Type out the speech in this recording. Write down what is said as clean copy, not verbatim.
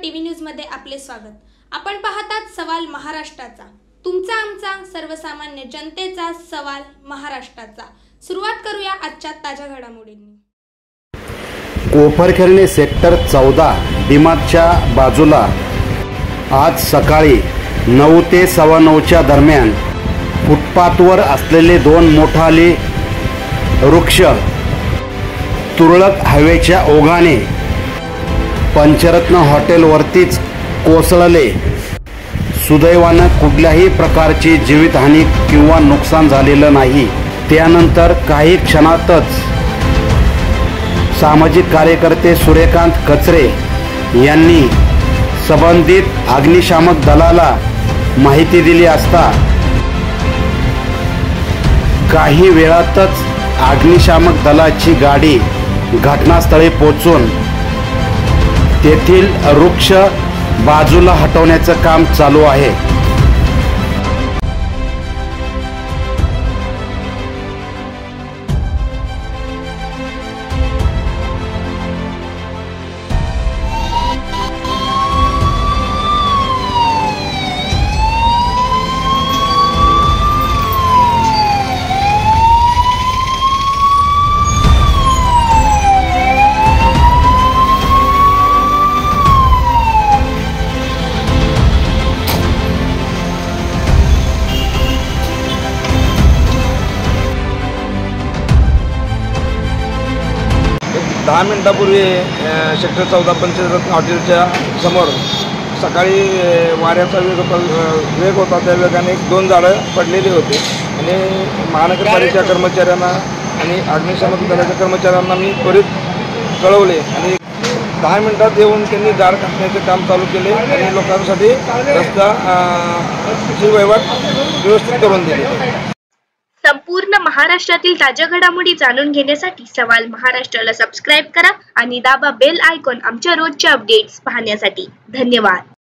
TV news मध्ये आपले स्वागत। आपण पाहतात सवाल महाराष्ट्राचा, तुमचा आमचा सर्वसामान्य जनतेचा सवाल महाराष्ट्राचा। सुरुवात करूया आजच्या ताज्या घडामोडींनी। कोपरखैरणे सेक्टर 14 डीमार्टच्या बाजूला आज सकाळी 9 ते 9:15च्या दरम्यान फुटपाथवर असलेले दोन मोठाले वृक्ष तुरळक हवेच्या ओघाने पंचरत्न हॉटेलवरतीच कोसळले। सुदैवाने कुठल्याही प्रकारची जीवितहानी किंवा नुकसान झालेलं नाही। त्यानंतर काही क्षणातच सामाजिक कार्यकर्ते सूर्यकांत कचरे यांनी संबंधित अग्निशामक दलाला माहिती दिली असता काही वेळातच अग्निशामक दलाची गाडी घटनास्थळी पोहोचून तेथील वृक्ष बाजूला हटवण्याचं काम चालू आहे। दहा मिनिटापूर्वी सेक्टर 14 पंचरत्न हॉटेलच्या समोर सकाळी वाऱ्याचा वेग होता। त्या वेगाने 2 झाडं पडलेली होती आणि महानगरपालिकेच्या कर्मचाऱ्यांना आणि अग्निशामक दलाच्या कर्मचाऱ्यांना मी त्वरित कळवले आणि 10 मिनिटात येऊन त्यांनी झाड कापण्याचे काम चालू केले आणि लोकांसाठी रस्त्याची वहिवाट व्यवस्थित करून दिली। संपूर्ण महाराष्ट्रातील ताज्या घडामोडी जाणून घेण्यासाठी सवाल महाराष्ट्राला सबस्क्राइब करा आणि दाबा बेल आयकॉन आमच्या रोजच्या अपडेट्स पाहण्यासाठी। धन्यवाद।